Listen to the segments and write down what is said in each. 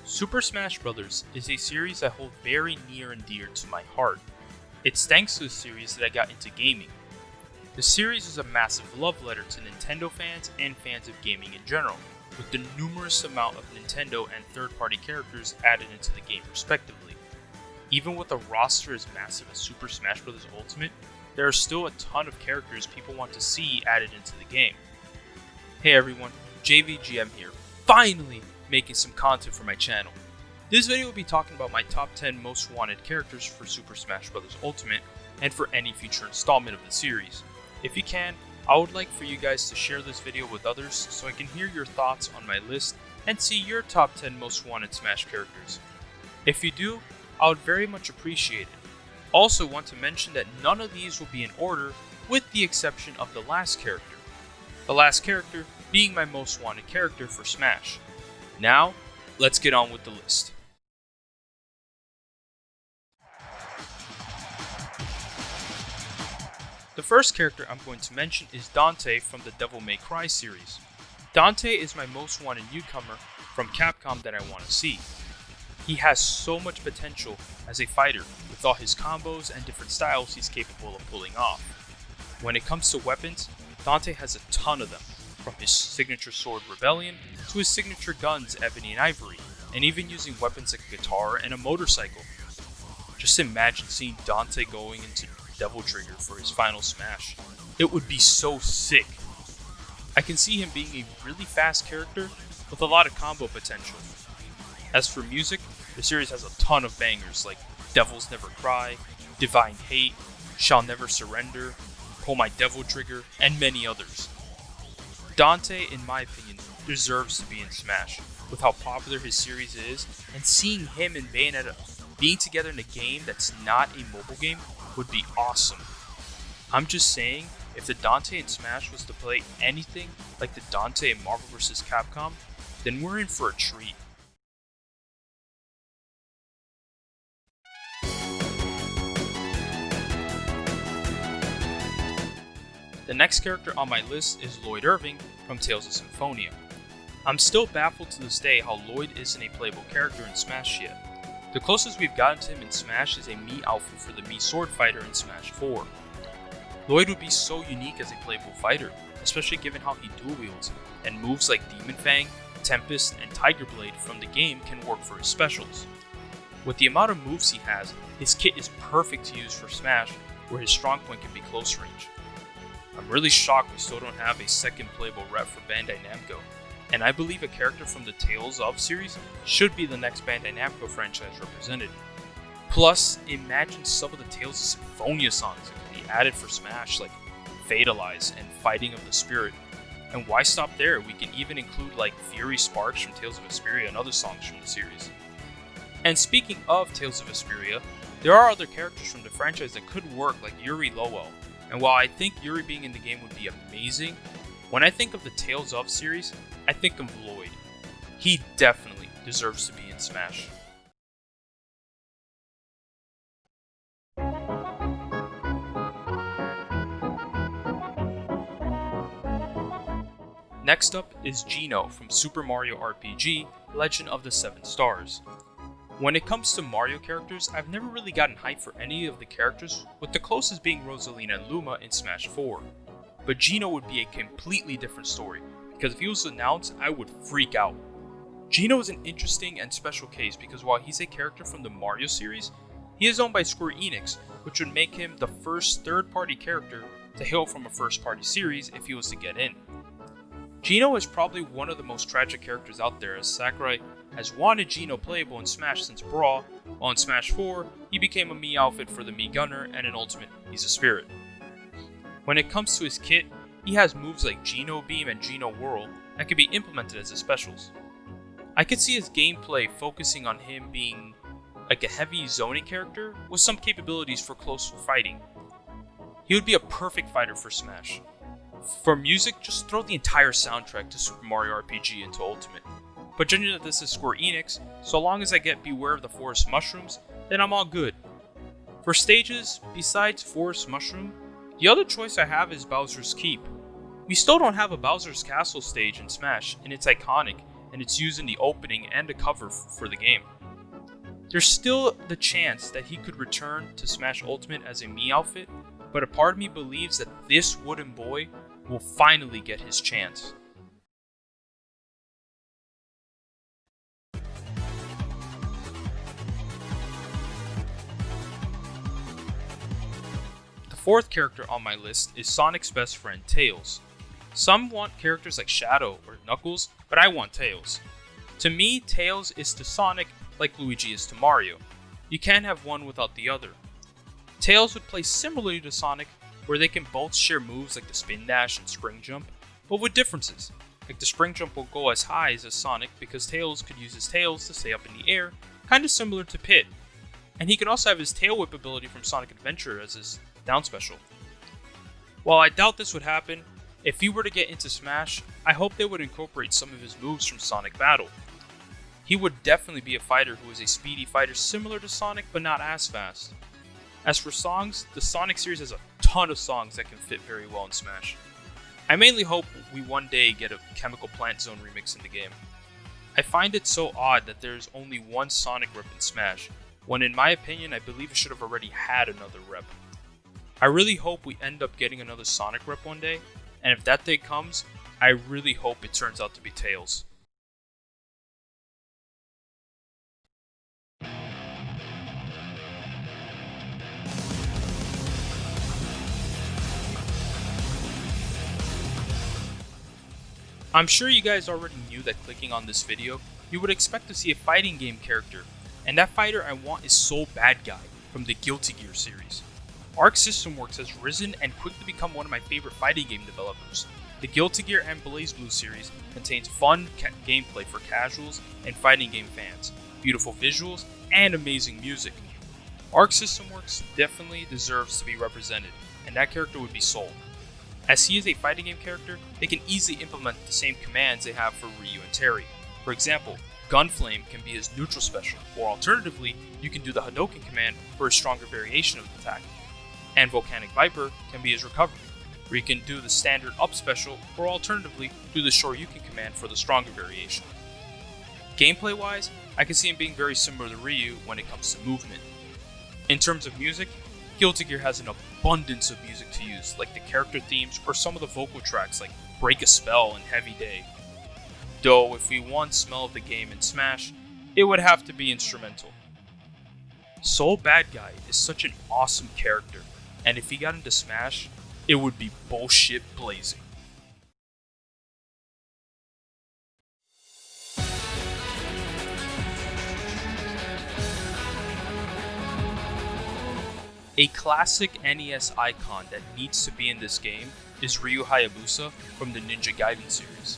Super Smash Bros. Is a series I hold very near and dear to my heart. It's thanks to this series that I got into gaming. The series is a massive love letter to Nintendo fans and fans of gaming in general, with the numerous amount of Nintendo and third-party characters added into the game respectively. Even with a roster as massive as Super Smash Bros. Ultimate, there are still a ton of characters people want to see added into the game. Hey everyone, JVGM here, finally making some content for my channel. This video will be talking about my top 10 most wanted characters for Super Smash Bros. Ultimate and for any future installment of the series. If you can, I would like for you guys to share this video with others so I can hear your thoughts on my list and see your top 10 most wanted Smash characters. If you do, I would very much appreciate it. Also want to mention that none of these will be in order with the exception of the last character. The last character being my most wanted character for Smash. Now, let's get on with the list. The first character I'm going to mention is Dante from the Devil May Cry series. Dante is my most wanted newcomer from Capcom that I want to see. He has so much potential as a fighter with all his combos and different styles he's capable of pulling off. When it comes to weapons, Dante has a ton of them, from his signature sword Rebellion to his signature guns Ebony and Ivory, and even using weapons like a guitar and a motorcycle. Just imagine seeing Dante going into Devil Trigger for his final smash. It would be so sick. I can see him being a really fast character with a lot of combo potential. As for music, the series has a ton of bangers like Devils Never Cry, Divine Hate, Shall Never Surrender, Pull My Devil Trigger, and many others. Dante, in my opinion, deserves to be in Smash, with how popular his series is, and seeing him and Bayonetta being together in a game that's not a mobile game would be awesome. I'm just saying, if the Dante in Smash was to play anything like the Dante in Marvel vs. Capcom, then we're in for a treat. The next character on my list is Lloyd Irving from Tales of Symphonia. I'm still baffled to this day how Lloyd isn't a playable character in Smash yet. The closest we've gotten to him in Smash is a Mii outfit for the Mii Sword Fighter in Smash 4. Lloyd would be so unique as a playable fighter, especially given how he dual wields, and moves like Demon Fang, Tempest, and Tiger Blade from the game can work for his specials. With the amount of moves he has, his kit is perfect to use for Smash, where his strong point can be close range. I'm really shocked we still don't have a second playable rep for Bandai Namco, and I believe a character from the Tales of series should be the next Bandai Namco franchise represented. Plus, imagine some of the Tales of Symphonia songs that can be added for Smash, like Fatalize and Fighting of the Spirit. And why stop there? We can even include like Fury Sparks from Tales of Vesperia and other songs from the series. And speaking of Tales of Vesperia, there are other characters from the franchise that could work, like Yuri Lowell. And while I think Yuri being in the game would be amazing, when I think of the Tales of series, I think of Lloyd. He definitely deserves to be in Smash. Next up is Geno from Super Mario RPG Legend of the Seven Stars. When it comes to Mario characters, I've never really gotten hyped for any of the characters, with the closest being Rosalina and Luma in Smash 4. But Geno would be a completely different story, because if he was announced, I would freak out. Geno is an interesting and special case because while he's a character from the Mario series, he is owned by Square Enix, which would make him the first third-party character to hail from a first-party series if he was to get in. Geno is probably one of the most tragic characters out there, as Sakurai has wanted Geno playable in Smash since Brawl, while in Smash 4, he became a Mii outfit for the Mii Gunner, and in Ultimate, he's a Spirit. When it comes to his kit, he has moves like Geno Beam and Geno Whirl that can be implemented as his specials. I could see his gameplay focusing on him being like a heavy zoning character with some capabilities for close fighting. He would be a perfect fighter for Smash. For music, just throw the entire soundtrack to Super Mario RPG into Ultimate. But judging that this is Square Enix, so long as I get Beware of the Forest Mushrooms, then I'm all good. For stages, besides Forest Mushroom, the other choice I have is Bowser's Keep. We still don't have a Bowser's Castle stage in Smash, and it's iconic, and it's used in the opening and the cover for the game. There's still the chance that he could return to Smash Ultimate as a Mii outfit, but a part of me believes that this wooden boy will finally get his chance. The fourth character on my list is Sonic's best friend, Tails. Some want characters like Shadow or Knuckles, but I want Tails. To me, Tails is to Sonic like Luigi is to Mario. You can't have one without the other. Tails would play similarly to Sonic, where they can both share moves like the spin dash and spring jump, but with differences. Like the spring jump will go as high as Sonic because Tails could use his tails to stay up in the air, kinda similar to Pit. And he can also have his tail whip ability from Sonic Adventure as his down special. While I doubt this would happen, if he were to get into Smash, I hope they would incorporate some of his moves from Sonic Battle. He would definitely be a fighter who is a speedy fighter similar to Sonic but not as fast. As for songs, the Sonic series has a ton of songs that can fit very well in Smash. I mainly hope we one day get a Chemical Plant Zone remix in the game. I find it so odd that there's only one Sonic rep in Smash, when in my opinion I believe it should have already had another rep. I really hope we end up getting another Sonic rep one day, and if that day comes, I really hope it turns out to be Tails. I'm sure you guys already knew that clicking on this video, you would expect to see a fighting game character, and that fighter I want is Soul Bad Guy from the Guilty Gear series. Arc System Works has risen and quickly become one of my favorite fighting game developers. The Guilty Gear and BlazBlue series contains fun gameplay for casuals and fighting game fans, beautiful visuals, and amazing music. Arc System Works definitely deserves to be represented, and that character would be Soul. As he is a fighting game character, they can easily implement the same commands they have for Ryu and Terry. For example, Gunflame can be his neutral special, or alternatively, you can do the Hadouken command for a stronger variation of the attack. And Volcanic Viper can be his recovery, where you can do the standard up special, or alternatively, do the Shoryuken command for the stronger variation. Gameplay wise, I can see him being very similar to Ryu when it comes to movement. In terms of music, Guilty Gear has an abundance of music to use, like the character themes or some of the vocal tracks like Break a Spell and Heavy Day. Though if we want smell of the game in Smash, it would have to be instrumental. Soul Bad Guy is such an awesome character, and if he got into Smash, it would be bullshit blazing. A classic NES icon that needs to be in this game is Ryu Hayabusa from the Ninja Gaiden series.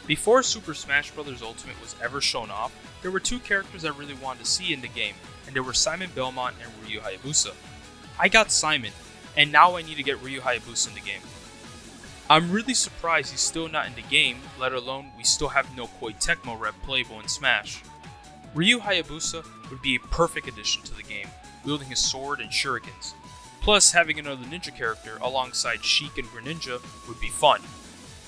Before Super Smash Bros. Ultimate was ever shown off, there were two characters I really wanted to see in the game, and they were Simon Belmont and Ryu Hayabusa. I got Simon, and now I need to get Ryu Hayabusa in the game. I'm really surprised he's still not in the game, let alone we still have no Koei Tecmo rep playable in Smash. Ryu Hayabusa would be a perfect addition to the game, wielding his sword and shurikens. Plus, having another ninja character alongside Sheik and Greninja would be fun.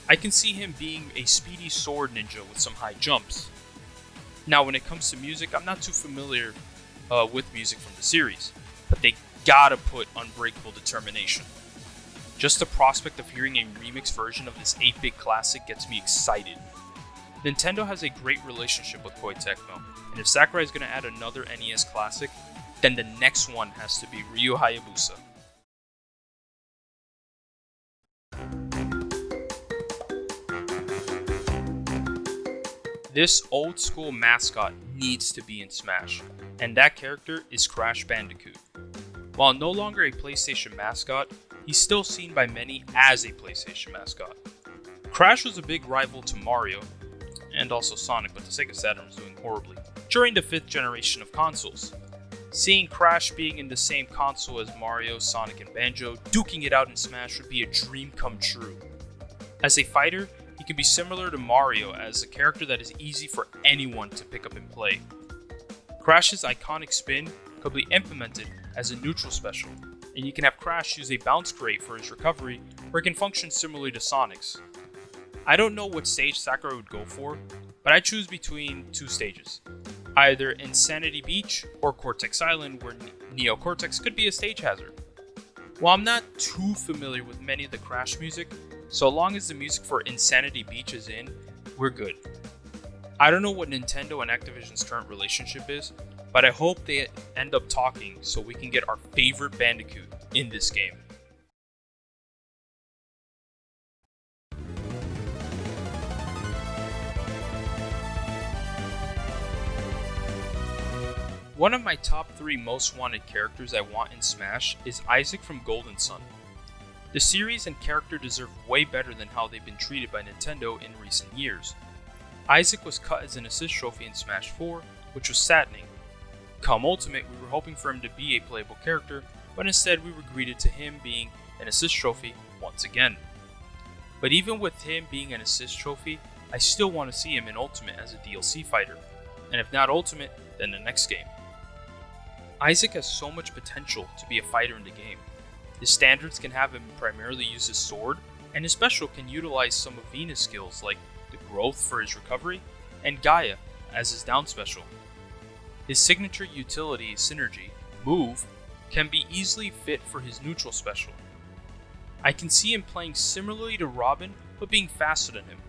I can see him being a speedy sword ninja with some high jumps. Now, when it comes to music, I'm not too familiar with music from the series, but they gotta put Unbreakable Determination. Just the prospect of hearing a remix version of this 8-bit classic gets me excited. Nintendo has a great relationship with Koei Tecmo, and if Sakurai is going to add another NES classic, then the next one has to be Ryu Hayabusa. This old school mascot needs to be in Smash, and that character is Crash Bandicoot. While no longer a PlayStation mascot, he's still seen by many as a PlayStation mascot. Crash was a big rival to Mario, and also Sonic, but the Sega Saturn was doing horribly, during the 5th generation of consoles. Seeing Crash being in the same console as Mario, Sonic, and Banjo, duking it out in Smash would be a dream come true. As a fighter, he can be similar to Mario as a character that is easy for anyone to pick up and play. Crash's iconic spin could be implemented as a neutral special, and you can have Crash use a bounce grate for his recovery, or it can function similarly to Sonic's. I don't know what stage Sakurai would go for, but I choose between two stages, either Insanity Beach or Cortex Island, where Neo Cortex could be a stage hazard. While I'm not too familiar with many of the Crash music, so long as the music for Insanity Beach is in, we're good. I don't know what Nintendo and Activision's current relationship is, but I hope they end up talking so we can get our favorite Bandicoot in this game. One of my top 3 most wanted characters I want in Smash is Isaac from Golden Sun. The series and character deserve way better than how they've been treated by Nintendo in recent years. Isaac was cut as an assist trophy in Smash 4, which was saddening. Come Ultimate, we were hoping for him to be a playable character, but instead we were greeted to him being an assist trophy once again. But even with him being an assist trophy, I still want to see him in Ultimate as a DLC fighter, and if not Ultimate, then the next game. Isaac has so much potential to be a fighter in the game. His standards can have him primarily use his sword, and his special can utilize some of Venus' skills like the growth for his recovery, and Gaia as his down special. His signature utility, Synergy, move, can be easily fit for his neutral special. I can see him playing similarly to Robin, but being faster than him.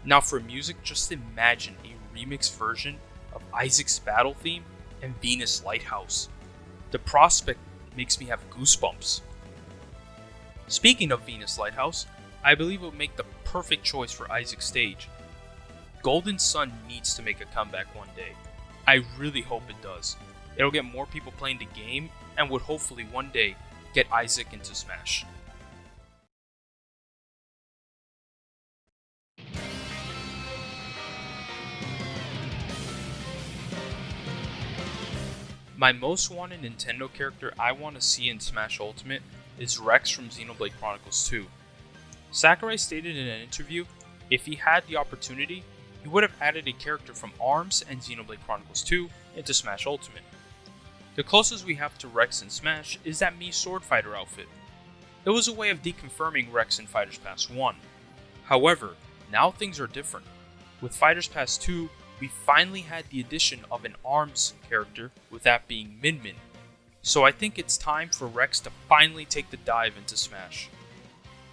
Now for music, just imagine a remix version of Isaac's battle theme and Venus Lighthouse. The prospect makes me have goosebumps. Speaking of Venus Lighthouse, I believe it would make the perfect choice for Isaac's stage. Golden Sun needs to make a comeback one day. I really hope it does. It'll get more people playing the game and would hopefully one day get Isaac into Smash. My most wanted Nintendo character I want to see in Smash Ultimate is Rex from Xenoblade Chronicles 2. Sakurai stated in an interview if he had the opportunity, he would have added a character from ARMS and Xenoblade Chronicles 2 into Smash Ultimate. The closest we have to Rex in Smash is that Mii Sword Fighter outfit. It was a way of deconfirming Rex in Fighters Pass 1. However, now things are different. With Fighters Pass 2, we finally had the addition of an ARMS character, with that being Min Min. So I think it's time for Rex to finally take the dive into Smash.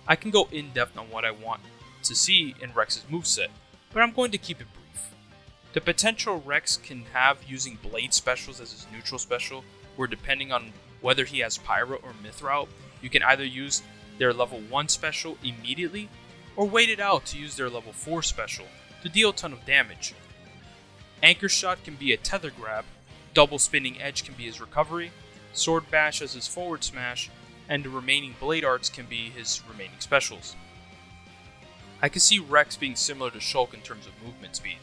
I can go in depth on what I want to see in Rex's moveset, but I'm going to keep it brief. The potential Rex can have using Blade specials as his neutral special, where depending on whether he has Pyra or Mythra, you can either use their level 1 special immediately, or wait it out to use their level 4 special to deal a ton of damage. Anchor Shot can be a tether grab, Double Spinning Edge can be his recovery, Sword Bash as his forward smash, and the remaining Blade Arts can be his remaining specials. I can see Rex being similar to Shulk in terms of movement speed.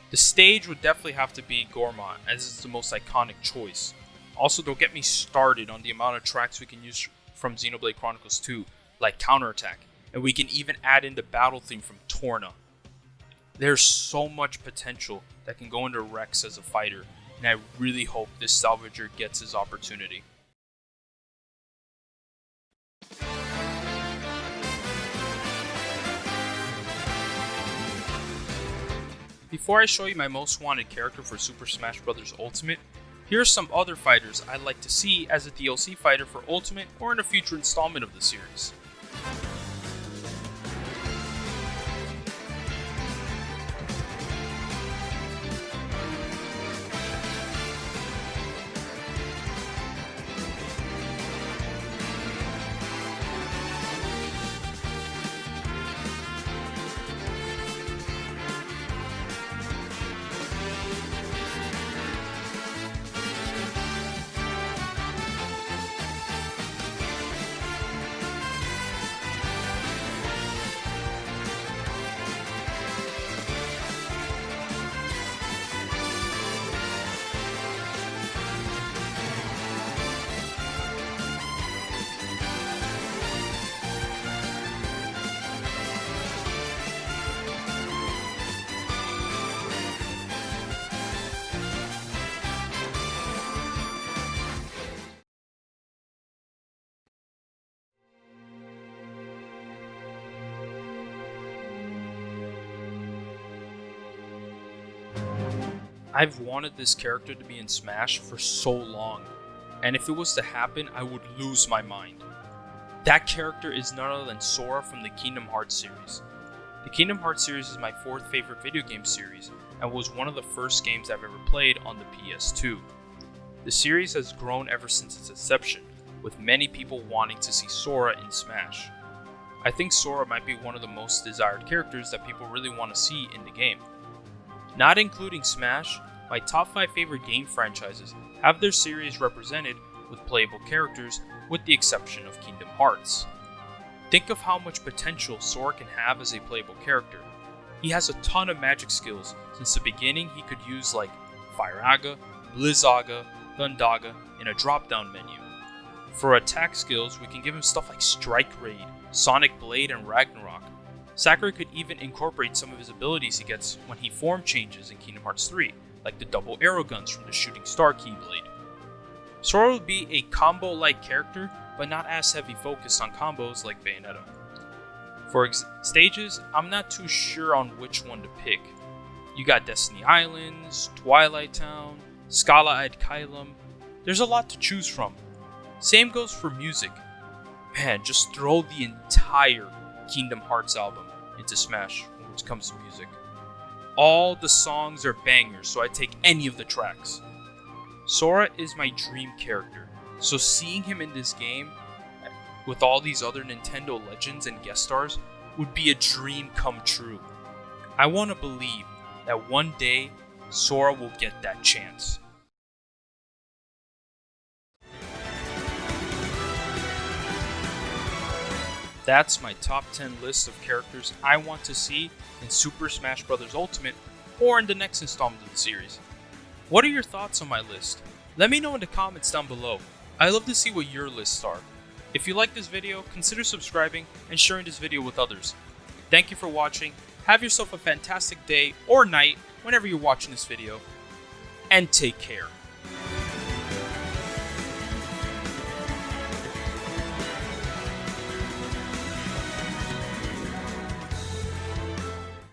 The stage would definitely have to be Gormont, as it's the most iconic choice. Also, don't get me started on the amount of tracks we can use from Xenoblade Chronicles 2, like Counterattack, and we can even add in the battle theme from Torna. There's so much potential that can go into Rex as a fighter, and I really hope this salvager gets his opportunity. Before I show you my most wanted character for Super Smash Bros. Ultimate, here are some other fighters I'd like to see as a DLC fighter for Ultimate or in a future installment of the series. I've wanted this character to be in Smash for so long, and if it was to happen, I would lose my mind. That character is none other than Sora from the Kingdom Hearts series. The Kingdom Hearts series is my 4th favorite video game series, and was one of the first games I've ever played on the PS2. The series has grown ever since its inception, with many people wanting to see Sora in Smash. I think Sora might be one of the most desired characters that people really want to see in the game. Not including Smash, my top 5 favorite game franchises have their series represented with playable characters, with the exception of Kingdom Hearts. Think of how much potential Sora can have as a playable character. He has a ton of magic skills. Since the beginning he could use like Fire-Aga, Blizzaga, Thundaga in a drop-down menu. For attack skills, we can give him stuff like Strike Raid, Sonic Blade, and Ragnarok. Sakurai could even incorporate some of his abilities he gets when he form changes in Kingdom Hearts 3, like the double arrow guns from the Shooting Star Keyblade. Sora would be a combo-like character, but not as heavy focused on combos like Bayonetta. For stages, I'm not too sure on which one to pick. You got Destiny Islands, Twilight Town, Scala-Eyed Kylum. There's a lot to choose from. Same goes for music. Man, just throw the entire Kingdom Hearts album into Smash when it comes to music. All the songs are bangers, so I take any of the tracks. Sora is my dream character, so seeing him in this game with all these other Nintendo legends and guest stars would be a dream come true. I want to believe that one day Sora will get that chance. That's my top 10 list of characters I want to see in Super Smash Bros. Ultimate or in the next installment of the series. What are your thoughts on my list? Let me know in the comments down below. I love to see what your lists are. If you like this video, consider subscribing and sharing this video with others. Thank you for watching. Have yourself a fantastic day or night whenever you're watching this video, and take care.